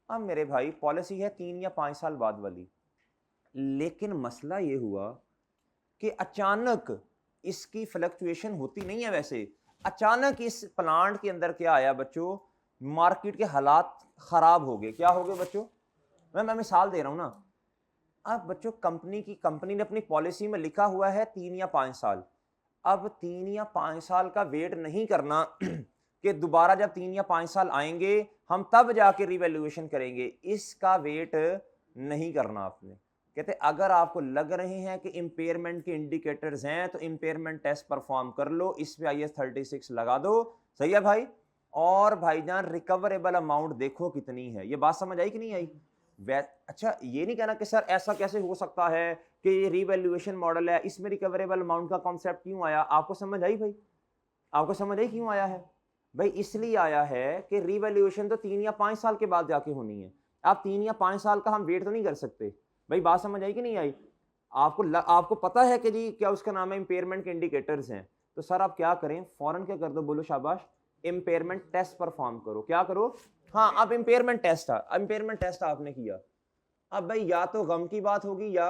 अब मेरे भाई पॉलिसी है 3 या 5 साल बाद वाली, लेकिन मसला ये हुआ कि अचानक इसकी फ्लक्चुएशन होती नहीं है वैसे, अचानक इस प्लांट के अंदर क्या आया बच्चों, मार्केट के हालात खराब हो गए। क्या हो गए बच्चों? मैं मिसाल दे रहा हूं ना। अब बच्चों कंपनी ने अपनी पॉलिसी में लिखा हुआ है 3 या 5 साल। अब 3 या 5 साल का वेट नहीं करना कि दोबारा जब 3 या 5 साल आएंगे हम तब जाके रिवैल्यूएशन करेंगे, इसका वेट नहीं करना आपने। कहते अगर आपको लग रहे हैं कि इंपेयरमेंट के इंडिकेटर्स हैं तो इंपेयरमेंट टेस्ट परफॉर्म कर लो, इस पे IAS 36 लगा दो। सही है भाई। और भाईजान रिकवरेबल अमाउंट देखो कितनी है। ये बात समझ आई कि नहीं आई? अच्छा, ये नहीं कहना कि सर ऐसा कैसे हो सकता है कि ये रिवैल्यूएशन मॉडल है, इसमें रिकवरेबल अमाउंट का कॉन्सेप्ट क्यों आया? आपको समझ आई भाई? आपको समझ आई क्यों आया है? भाई इसलिए आया है कि रिवैल्यूएशन तो 3 या 5 साल के बाद जाके होनी है। आप 3 या 5 साल का हम वेट तो नहीं कर सकते। भाई बात समझ आई कि नहीं आई? आपको पता है कि जी क्या उसका नाम है, इंपेयरमेंट के इंडिकेटर्स हैं। तो सर आप क्या करें, फौरन क्या कर दो, बोलो शाबाश, इंपेयरमेंट टेस्ट परफॉर्म करो। क्या करो? हाँ, अब इंपेयरमेंट टेस्ट आपने किया। अब भाई या तो गम की बात होगी या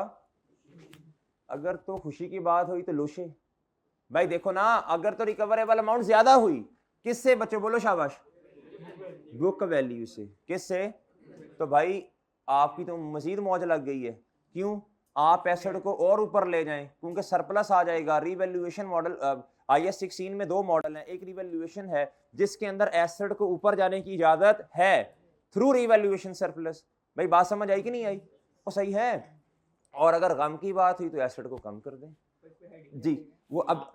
अगर तो खुशी की बात हुई तो लोशे। भाई देखो ना, अगर तो रिकवरेबल अमाउंट ज्यादा हुई, किससे बच्चों बोलो शाबाश? बुक वैल्यू से। किससे? तो भाई आपकी तो मजीद मौज लग गई है। क्यों? आप एसेट को और ऊपर ले जाएं क्योंकि सरप्लस आ जाएगा। रिवैल्यूएशन मॉडल IAS 16 में 2 मॉडल हैं। एक रिवैल्यूएशन है जिसके अंदर एसेट को ऊपर जाने की इजाजत है थ्रू रिवैल्यूएशन सरप्लस। भाई बात समझ आई कि नहीं आई? वो सही है। और अगर गम की बात हुई तो एसेट को कम कर दें। जी वो अब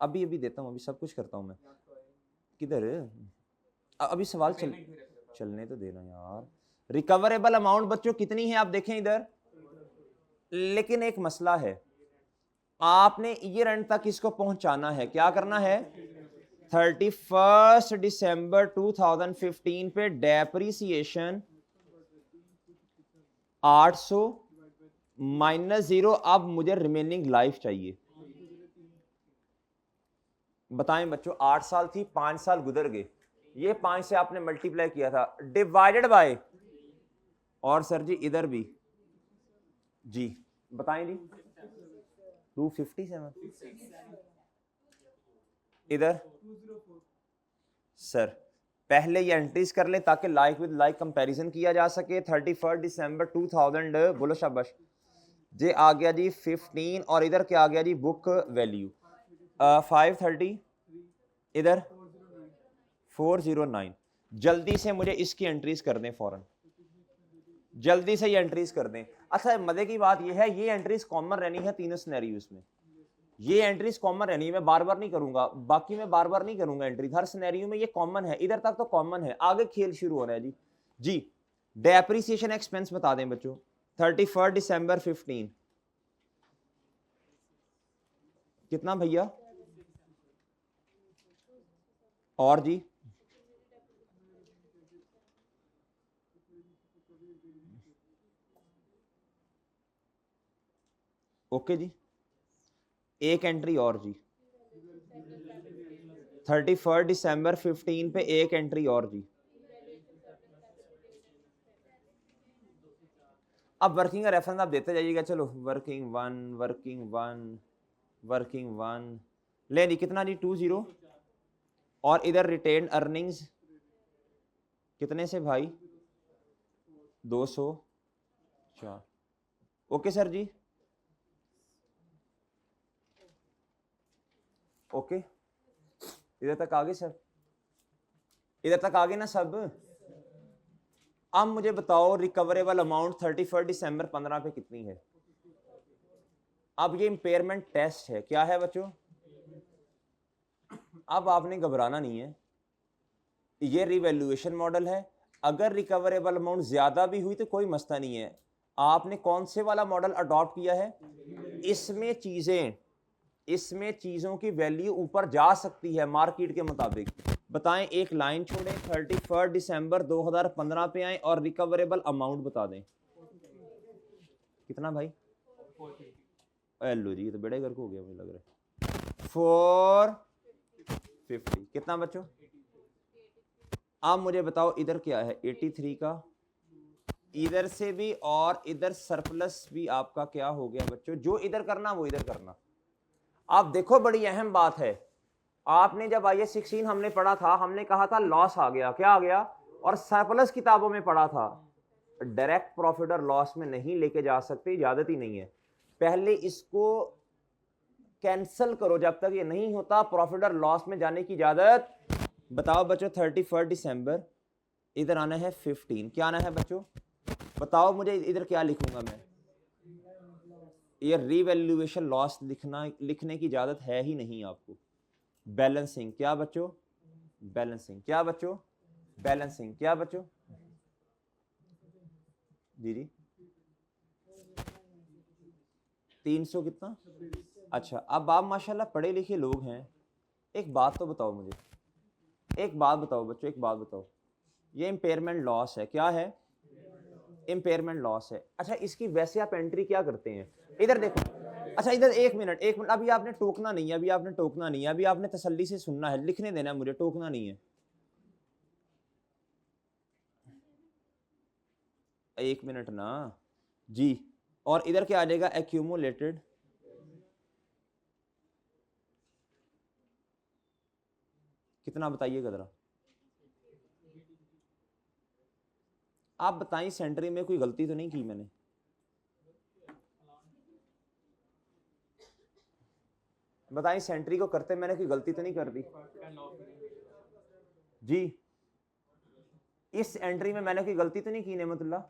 अभी अभी देता हूँ, अभी सब कुछ करता हूँ मैं। किधर अभी सवाल चलने तो देना यार। रिकवरेबल अमाउंट बच्चों कितनी है आप देखें इधर, लेकिन एक मसला है, आपने ईयर एंड तक इसको पहुंचाना है। क्या करना है? 31 दिसंबर 2015 पे डेप्रिसिएशन 800 माइनस 0। अब मुझे रिमेनिंग लाइफ चाहिए। बताएं बच्चों, 8 साल थी, 5 साल गुजर गए, ये 5 से आपने मल्टीप्लाई किया था, डिवाइडेड बाय, और सर जी इधर भी जी बताएं जी 257, इधर सर पहले ये एंट्रीज कर ले ताकि लाइक विद लाइक कंपैरिजन किया जा सके। 31 दिसंबर 2000 बोलो शाबाश, ये आ गया जी 15, और इधर क्या आ गया जी बुक वैल्यू 530, इधर 409। जल्दी से मुझे इसकी एंट्रीज कर दें फौरन, जल्दी से ये एंट्रीज कर दें। अच्छा मजे की बात ये है, ये एंट्रीज कॉमन रहनी है तीनों सिनेरियोस में। ये एंट्रीज कॉमन रहनी है, मैं बार बार नहीं करूंगा, बाकी मैं बार बार नहीं करूंगा एंट्रीज, हर सिनेरियो में ये कॉमन है। इधर तक तो कॉमन है, आगे खेल शुरू हो रहा है जी। जी डेप्रिसिएशन एक्सपेंस बता दें बच्चों। 31 दिसंबर 15 कितना भैया? और जी ओके जी, एक एंट्री और जी 31 दिसंबर 15 पे एक एंट्री और जी। अब वर्किंग का रेफरेंस आप देते जाइएगा। चलो working one, working one, working one, ले जी कितना जी 20, और इधर रिटेन अर्निंग्स कितने से भाई? 204। ओके सर जी, ओके इधर तक आ गए सर, इधर तक आ गए ना सब? अब मुझे बताओ रिकवरेबल अमाउंट 31 दिसंबर 15 पे कितनी है? अब ये इंपेयरमेंट टेस्ट है, क्या है बच्चों? अब आपने घबराना नहीं है, ये रिवैल्यूएशन मॉडल है। अगर रिकवरेबल अमाउंट ज्यादा भी हुई तो कोई मसला नहीं है। आपने कौन से वाला मॉडल अडॉप्ट किया है? इसमें चीजों की वैल्यू ऊपर जा सकती है मार्केट के मुताबिक। बताएं, एक लाइन छोड़ें, 31 दिसंबर 2015 पे आए और रिकवरेबल अमाउंट बता दें कितना भाई? लो जी, ये तो बड़े घर को हो गया मुझे लग रहा है। 450 कितना बच्चों? अब मुझे बताओ इधर क्या है 83 का इधर से भी और इधर सरप्लस भी आपका क्या हो गया बच्चों, जो इधर करना वो इधर करना। आप देखो बड़ी अहम बात है, आपने जब IAS 16 हमने पढ़ा था, हमने कहा था लॉस आ गया, क्या आ गया, और सरप्लस किताबों में पढ़ा था डायरेक्ट प्रॉफिट और लॉस में नहीं लेके जा सकते, इजाजत ही नहीं है। पहले इसको कैंसल करो, जब तक ये नहीं होता प्रॉफिट और लॉस में जाने की इजाजत। बताओ बच्चों 31 दिसंबर, इधर आना है 15, क्या आना है बच्चों, बताओ मुझे इधर क्या लिखूंगा मैं, ये रीवैल्यूएशन लॉस लिखने की इजाजत है ही नहीं आपको। बैलेंसिंग क्या बच्चों, बैलेंसिंग क्या बच्चों, बैलेंसिंग क्या बच्चों, जी जी 300 कितना, अच्छा अब आप माशाल्लाह पढ़े लिखे लोग हैं, एक बात तो बताओ मुझे, एक बात बताओ बच्चों, एक बात बताओ, ये इम्पेयरमेंट लॉस है, क्या है, इम्पेयरमेंट लॉस है। अच्छा इसकी वैसे आप एंट्री क्या करते हैं, इधर देखो, अच्छा इधर एक मिनट, अभी आपने टोकना नहीं है, अभी आपने टोकना नहीं है, अभी आपने तसल्ली से सुनना है, लिखने देना है मुझे, टोकना नहीं है। एक मिनट ना जी, और इधर क्या आ जाएगा, एक्यूमुलेटेड कितना बताइएगा जरा, आप बताइए सेंट्री में कोई गलती तो नहीं की मैंने, बताइए सेंट्री को करते मैंने कोई गलती तो नहीं कर दी जी, इस एंट्री में मैंने कोई गलती तो नहीं की नेमतुल्लाह,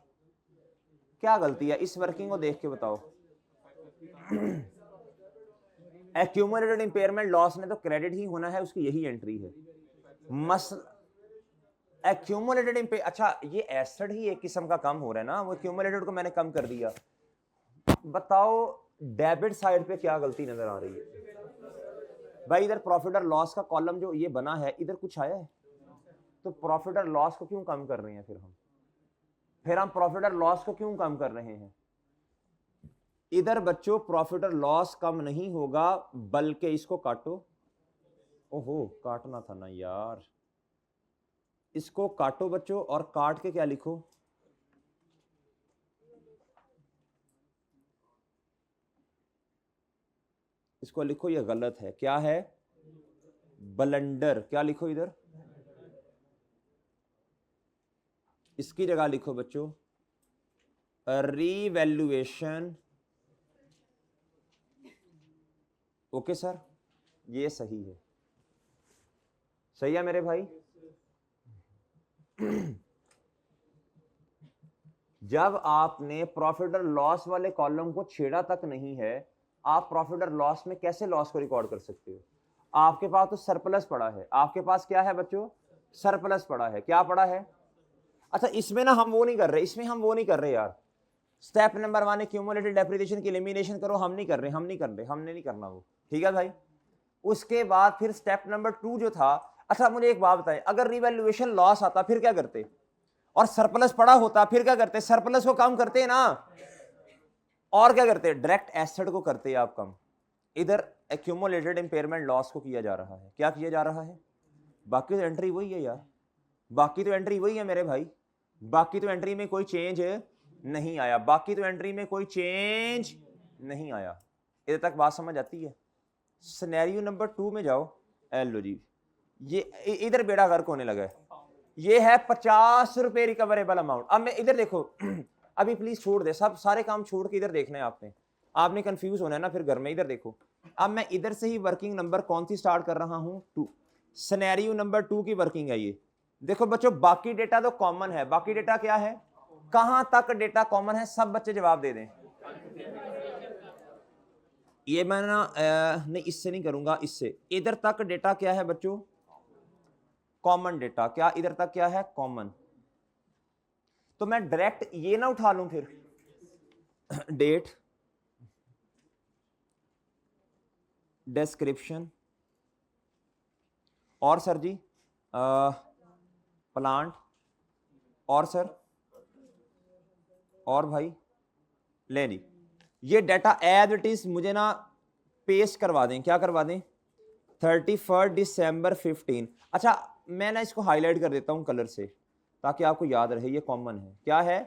क्या गलती है, इस वर्किंग को देख के बताओ। एक्यूमुलेटेड इंपेयरमेंट लॉस ने तो क्रेडिट ही होना है, उसकी यही एंट्री है। एक्यूमुलेटेड अच्छा ये एसेट ही एक किस्म का कम हो रहा है ना, वो एक्यूमुलेटेड को मैंने कम कर दिया। बताओ डेबिट साइड पे क्या गलती नजर आ रही है भाई, इधर प्रॉफिट और लॉस का कॉलम जो ये बना है, इधर कुछ आया है, तो प्रॉफिट और लॉस को क्यों कम कर रहे हैं, फिर हम प्रॉफिट और लॉस को क्यों कम कर रहे हैं। इधर बच्चों प्रॉफिट और लॉस कम नहीं होगा, बल्कि इसको काटो, ओहो काटना था ना यार, इसको काटो बच्चों, और काट के क्या लिखो, इसको लिखो ये गलत है, क्या है, ब्लंडर, क्या लिखो इधर, इसकी जगह लिखो बच्चों रीवैल्यूएशन, ओके सर, ये सही है, सही है मेरे भाई। जब आपने प्रॉफिट और लॉस वाले कॉलम को छेड़ा तक नहीं है, आप प्रॉफिट और लॉस में कैसे लॉस को रिकॉर्ड कर सकते हो, आपके पास तो सरप्लस पड़ा है, आपके पास क्या है बच्चों, सरप्लस पड़ा है, क्या पड़ा है। अच्छा इसमें ना हम वो नहीं कर रहे, इसमें हम वो नहीं कर रहे यार, स्टेप नंबर 1 क्यूमुलेटेड डेप्रिसिएशन की एलिमिनेशन करो, हम नहीं कर रहे, हमने नहीं करना वो, ठीक है भाई। उसके बाद फिर स्टेप नंबर 2 जो था, अच्छा मुझे एक बात बताएं, अगर रिवैल्यूएशन लॉस आता फिर क्या करते, और सरप्लस पड़ा होता फिर क्या करते, सरप्लस को कम करते ना, और क्या करते, डायरेक्ट एसेट को करते आप कम। इधर एक्यूमुलेटेड इंपेयरमेंट लॉस को किया जा रहा है, क्या किया जा रहा है, बाकी तो एंट्री वही है यार, बाकी तो एंट्री वही है मेरे भाई, बाकी तो एंट्री में कोई चेंज नहीं आया, बाकी तो एंट्री में कोई चेंज नहीं आया, इधर तक बात समझ आती है। सिनेरियो नंबर 2 में जाओ, लो जी, ये इधर बेड़ा गर्क होने लगा है, ये है 50 रुपए रिकवरेबल अमाउंट। अब मैं इधर देखो, अभी प्लीज छोड़ दे, सब सारे काम छोड़ के इधर देखना है आपने कंफ्यूज होना है ना फिर घर में, इधर देखो, अब मैं इधर से ही वर्किंग नंबर कौन सी स्टार्ट कर रहा हूं, 2, सिनेरियो नंबर 2 की वर्किंग है ये। देखो बच्चों बाकी डेटा तो कॉमन है, बाकी डेटा क्या है, कहां तक डेटा कॉमन है, सब बच्चे जवाब दे दें। ये मैं ना नहीं इससे नहीं करूंगा, इससे इधर तक डेटा क्या है बच्चों, कॉमन डेटा, क्या इधर तक क्या है, कॉमन। तो मैं डायरेक्ट ये ना उठा लूं फिर डेट, डिस्क्रिप्शन, और सर जी प्लांट, और सर, और भाई ले ली, ये डाटा एज इट इज मुझे ना पेस्ट करवा दें, क्या करवा दें, 31 दिसंबर 15। अच्छा मैं ना इसको हाईलाइट कर देता हूं कलर से ताकि आपको याद रहे, ये कॉमन है, क्या है,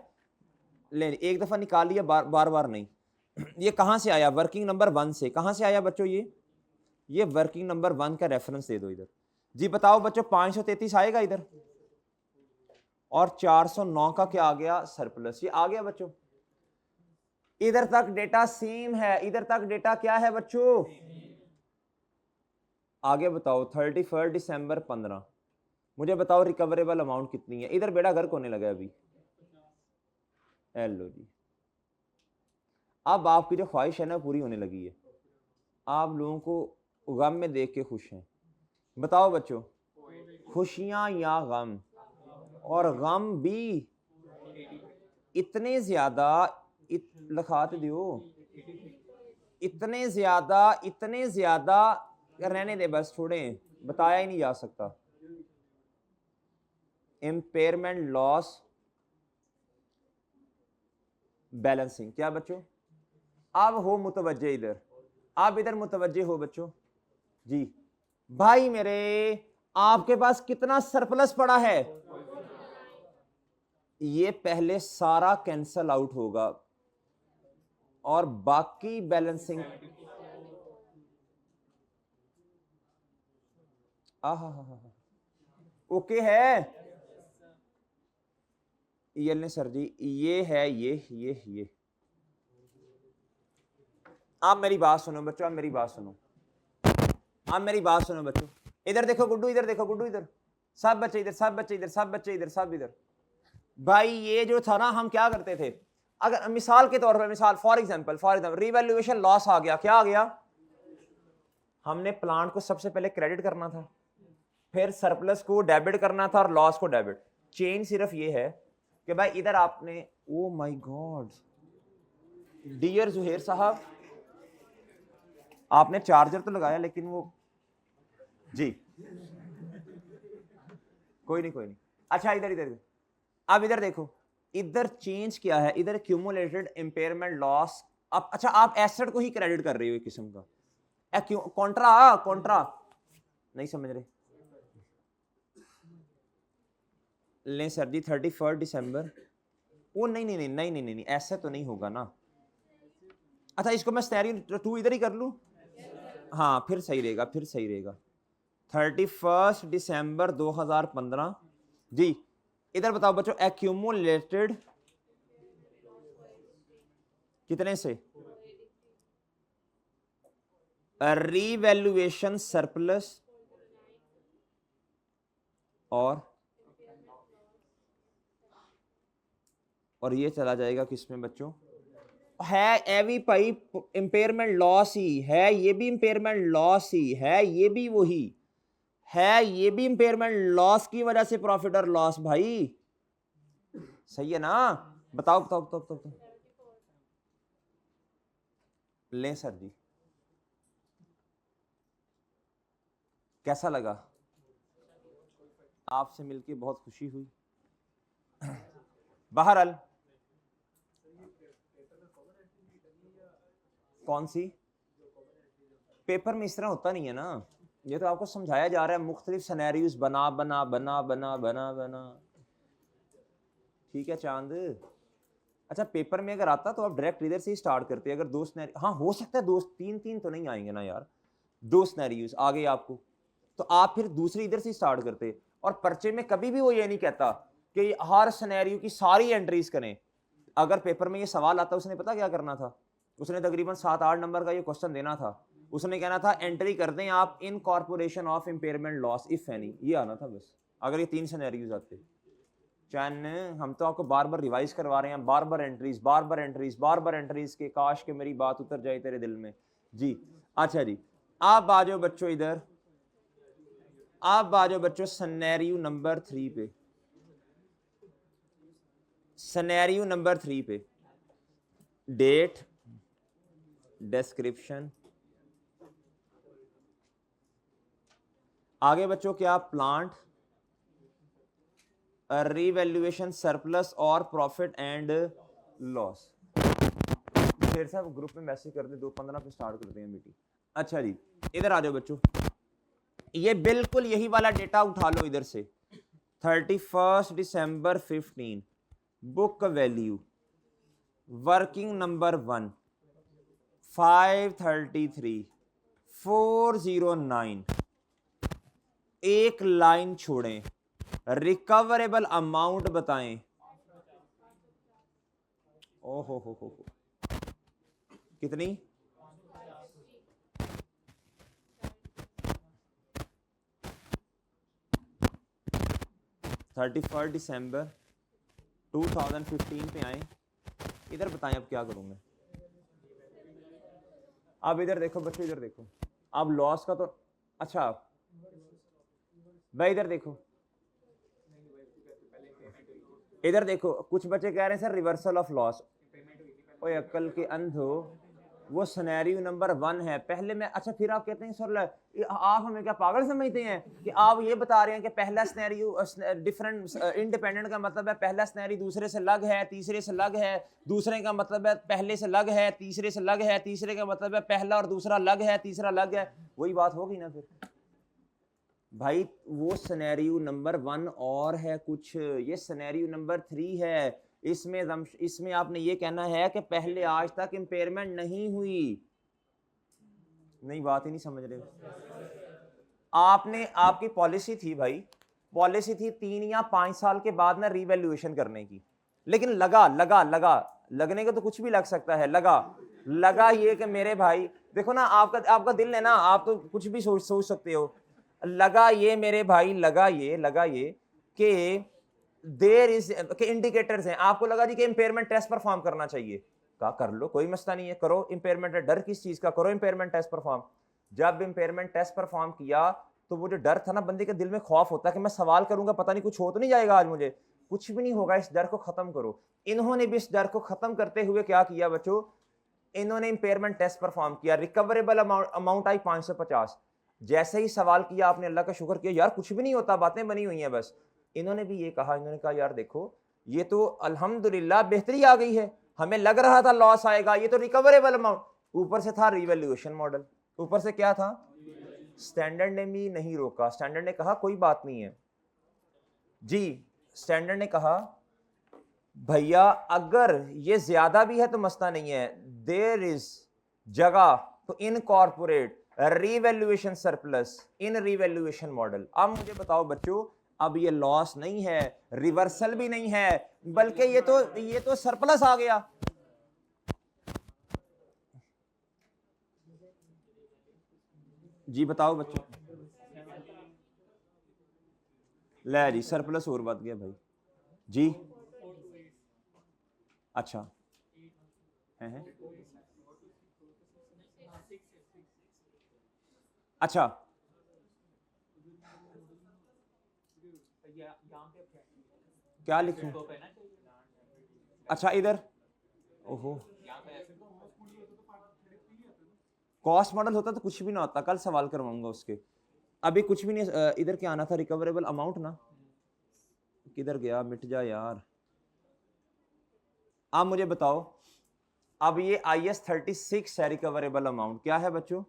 ले एक दफा निकाल लिया, बार बार नहीं। ये कहां से आया? वर्किंग नंबर 1 से। कहां से आया बच्चों? ये वर्किंग नंबर 1 का रेफरेंस दे दो इधर। जी बताओ बच्चों, 533 आएगा इधर, और 409 का क्या आ गया? सरप्लस। ये आ गया बच्चों। इधर तक डेटा सेम है, इधर तक डेटा क्या है बच्चों? आगे बताओ 31 दिसंबर 15, मुझे बताओ रिकवरेबल अमाउंट कितनी है? इधर बेड़ा गर्क होने लगा अभी। लो जी, अब आपकी जो ख्वाहिश है ना पूरी होने लगी है। आप लोगों को गम में देख के खुश हैं। बताओ बच्चों, खुशियां या गम? और गम भी इतने ज्यादा, लिखात दियो, इतने ज्यादा रहने दे बस, छोड़े, बताया ही नहीं जा सकता। इम्पेयरमेंट लॉस बैलेंसिंग क्या बच्चों? अब हो मुतवज्जे इधर, आप इधर मुतवज्जे हो बच्चों। जी भाई मेरे, आपके पास कितना सरप्लस पड़ा है? ये पहले सारा कैंसल आउट होगा और बाकी बैलेंसिंग। ओके है ये ले सर जी, ये है ये। आप मेरी बात सुनो बच्चों, आप मेरी बात सुनो बच्चों। इधर देखो गुड्डू, इधर देखो गुड्डू, इधर सब बच्चे इधर, सब बच्चे इधर, सब बच्चे इधर, सब इधर। भाई ये जो था ना, हम क्या करते थे, अगर मिसाल के तौर पर, मिसाल फॉर एग्जांपल रिवैल्यूएशन लॉस आ गया, क्या आ गया? हमने प्लांट को सबसे पहले क्रेडिट करना था, फिर सरप्लस को डेबिट करना था, और लॉस को डेबिट। चेन सिर्फ ये है कि भाई इधर आपने, oh my God dear Zuhair साहब, आपने चार्जर तो लगाया लेकिन वो, जी कोई नहीं। अच्छा इधर अब इधर देखो, इधर चेंज क्या है? इधर क्यूमुलेटेड इंपेयरमेंट लॉस। अब अच्छा, आप एसेट को ही क्रेडिट कर रहे हो एक किस्म का, कॉन्ट्रा नहीं समझ रहे? ले सर जी 31 दिसंबर, वो नहीं ऐसा तो नहीं होगा ना। अच्छा इसको मैं सिनेरियो 2 इधर ही कर लूं? हाँ फिर सही रहेगा। 31 दिसंबर 2015 जी। इधर बताओ बच्चों, एक्यूमुलेटेड कितने से? रीवैल्यूएशन सरप्लस और ये चला जाएगा किसमें बच्चों? है एवी भाई इंपेयरमेंट लॉस ही है, ये भी इंपेयरमेंट लॉस ही है, ये भी वही है, ये भी इंपेयरमेंट लॉस की वजह से प्रॉफिट और लॉस। भाई सही है ना? बताओ। ले सर जी, कैसा लगा? आपसे मिलके बहुत खुशी हुई। बहरहाल कौन सी? पेपर में इस तरह होता नहीं है ना, ये तो आपको समझाया जा रहा है, मुख्तलिफ सिनेरियोस बना। ठीक है चांद। अच्छा पेपर में अगर आता तो आप डायरेक्ट इधर से ही स्टार्ट करते, अगर दो सिनेरियो, हाँ हो सकता है दो तीन तो नहीं आएंगे ना यार, दो सिनेरियोस आ गए आपको, तो आप फिर दूसरी इधर से स्टार्ट करते। और पर्चे में कभी भी वो ये नहीं कहता कि हर सिनेरियो की सारी एंट्रीज करें। अगर पेपर में ये सवाल आता, उसने पता क्या करना था? उसने तकरीबन 7-8 नंबर का ये क्वेश्चन देना था। उसने कहना था एंट्री कर दें आप इन corporation of impairment loss if any, ये आना था बस। अगर ये 3 सिनेरियोज आते, चैन हम तो आपको बार बार रिवाइज करवा रहे हैं, बार बार एंट्रीज के, काश के मेरी बात उतर जाए तेरे दिल में जी। अच्छा जी, आप आ जाओ बच्चों इधर, आप आ जाओ बच्चों सिनेरियो नंबर 3 पे। सिनेरियो नंबर 3 पे डेट, डिस्क्रिप्शन, आगे बच्चों क्या? प्लांट, रीवैल्यूएशन सरप्लस और प्रॉफिट एंड लॉस। फिर साहब ग्रुप में मैसेज कर दे, 2:15 पे स्टार्ट करते हैं मीटिंग। अच्छा जी इधर आ जाओ बच्चों, ये बिल्कुल यही वाला डेटा उठा लो इधर से। 31 दिसंबर 15 बुक वैल्यू वर्किंग नंबर 1 533 409, एक लाइन छोड़ें, रिकवरेबल अमाउंट बताएं। ओहो हो कितनी? 31 दिसंबर 2015 पे आए। इधर बताएं अब क्या करूंगा। अब इधर देखो बच्चों, इधर देखो। अब लॉस का तो अच्छा भाई इधर देखो, इधर देखो। कुछ बच्चे कह रहे हैं सर रिवर्सल ऑफ लॉस। ओए अक्ल के अंधो, वो सिनेरियो नंबर 1 है पहले में। अच्छा फिर आप कहते हैं सर आप हमें क्या पागल समझते हैं कि आप ये बता रहे हैं कि पहला सिनेरियो डिफरेंट इंडिपेंडेंट का मतलब है पहला सिनेरियो दूसरे से अलग है, तीसरे से अलग है, दूसरे का मतलब है पहले से अलग है, तीसरे से अलग है, तीसरे का मतलब है पहला और दूसरा अलग है, तीसरा अलग है। वही बात होगी ना फिर भाई। वो सिनेरियो नंबर 1 और है कुछ, ये सिनेरियो नंबर 3 है। इसमें आपने ये कहना है कि पहले आज तक इंपेयरमेंट नहीं हुई। नहीं बात ही नहीं समझ रहे आपने। आपकी पॉलिसी थी भाई, पॉलिसी थी 3 या 5 साल के बाद ना रीवैल्यूएशन करने की। लेकिन लगने का तो कुछ भी लग सकता है। लगा ये कि मेरे भाई देखो ना, आपका दिल है ना, आप तो कुछ भी सोच सकते हो। लगा ये मेरे भाई, लगा ये कि देर इज के इंडिकेटर्स हैं। आपको लगा जी कि इंपेयरमेंट टेस्ट परफॉर्म करना चाहिए, कहा कर लो, कोई मसला नहीं है, करो इंपेयरमेंट। डर किस चीज का? करो इंपेयरमेंट टेस्ट परफॉर्म। जब इंपेयरमेंट टेस्ट परफॉर्म किया तो वो जो डर था ना, बंदे के दिल में खौफ होता है कि मैं सवाल करूंगा पता नहीं कुछ हो तो नहीं जाएगा आज मुझे। कुछ भी नहीं होगा, इस डर को खत्म करो। इन्होंने भी इस डर को खत्म करते हुए क्या किया बच्चों, इन्होंने इंपेयरमेंट टेस्ट परफॉर्म किया। Recoverable amount I 550। जैसे ही सवाल किया आपने, अल्लाह का शुक्र किया, यार कुछ भी नहीं होता, बातें बनी हुई हैं बस। इन्होंने भी ये कहा, इन्होंने कहा यार देखो ये तो अल्हम्दुलिल्लाह बेहतरी आ गई है, हमें लग रहा था लॉस आएगा, ये तो रिकवरेबल अमाउंट। ऊपर से था रिवैल्यूएशन मॉडल, ऊपर से क्या था? स्टैंडर्ड ने भी नहीं रोका। स्टैंडर्ड ने कहा कोई बात नहीं है जी। स्टैंडर्ड ने कहा भैया अगर ये ज्यादा भी है तो मसला नहीं है, देयर इज जगह तो इनकॉर्पोरेट रीवैल्यूएशन सरप्लस इन रीवैल्यूएशन मॉडल। अब मुझे बताओ बच्चों, अब ये लॉस नहीं है, रिवर्सल भी नहीं है, बल्कि ये तो सरप्लस आ गया। जी बताओ बच्चों। ले जी सरप्लस और बढ़ गया भाई जी। अच्छा है। अच्छा क्या लिखूं? अच्छा इधर, ओहो कॉस्ट मॉडल होता तो कुछ भी ना होता, कल सवाल करवाऊंगा उसके। अभी कुछ भी नहीं। इधर क्या आना था? रिकवरेबल अमाउंट ना, किधर गया? मिट जा यार। आप मुझे बताओ, अब ये IS 36 है रिकवरेबल अमाउंट। क्या है बच्चों?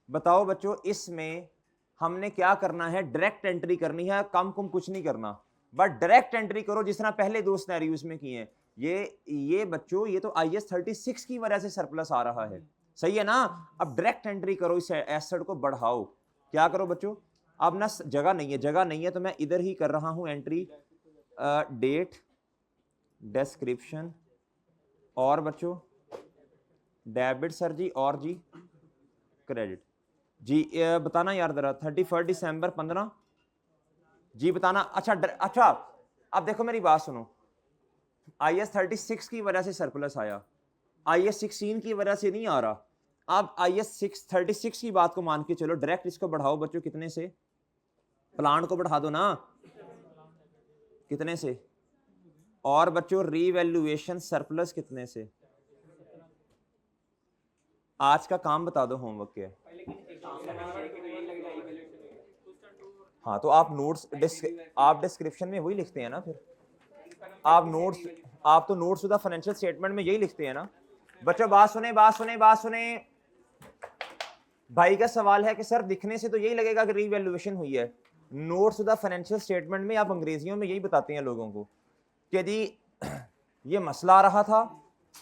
बताओ बच्चों, इसमें हमने क्या करना है? डायरेक्ट एंट्री करनी है, कम कुछ नहीं करना, बट डायरेक्ट एंट्री करो जिस तरह पहले 2 सिनेरियोज में किए हैं। ये बच्चों ये तो IS 36 की वजह से सरप्लस आ रहा है, सही है ना? अब डायरेक्ट एंट्री करो, इस एसेट को बढ़ाओ। क्या करो बच्चों? अब ना जगह नहीं है तो मैं इधर ही कर रहा हूं एंट्री। डेट, डिस्क्रिप्शन और बच्चों डेबिट सर जी, और जी क्रेडिट जी। बताना यार जरा, 31 दिसंबर 15 जी बताना। अच्छा अब देखो मेरी बात सुनो, IS 36 की वजह से सरप्लस आया, IS 16 की वजह से नहीं आ रहा। अब IS 36 की बात को मान के चलो, डायरेक्ट इसको बढ़ाओ बच्चों। कितने से? प्लांट को बढ़ा दो ना, कितने से? और बच्चों रीवैल्यूएशन सरप्लस कितने से? आज का काम बता दो, होमवर्क क्या है? हाँ तो आप नोट्स आप डिस्क्रिप्शन में वही लिखते हैं ना, फिर आप तो नोट्स विद फाइनेंशियल स्टेटमेंट में यही लिखते हैं ना। बच्चों बात सुने। भाई का सवाल है कि सर दिखने से तो यही लगेगा कि रीवैल्यूएशन हुई है। नोट्स विद फाइनेंशियल स्टेटमेंट में आप अंग्रेजियों में यही बताते हैं लोगों को कि जी ये मसला आ रहा था,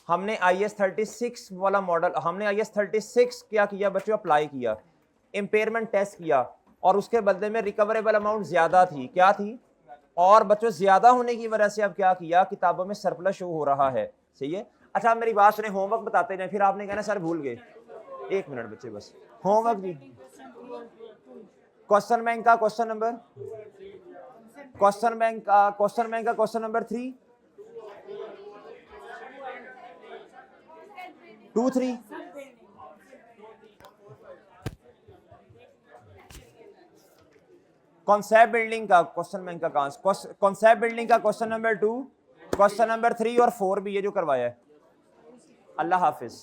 हमने IS 36 वाला मॉडल, हमने IS 36 क्या किया बच्चों, अप्लाई किया, इम्पेयरमेंट टेस्ट किया, और उसके बदले में रिकवरेबल अमाउंट ज्यादा थी, क्या थी, और बच्चों ज्यादा होने की वजह से अब क्या किया, किताबों में सरप्लस शो हो रहा है। सही है। अच्छा मेरी बात सुने, होमवर्क बताते हैं, फिर आपने कहना सर भूल गए। 1 मिनट बच्चे बस, होमवर्क जी। क्वेश्चन बैंक का question number, question number 3 2 3 concept building का क्वेश्चन बैंक का कॉन्सेप्ट बिल्डिंग का क्वेश्चन नंबर 2, क्वेश्चन नंबर 3 और 4 भी ये जो करवाया है। अल्लाह हाफिज।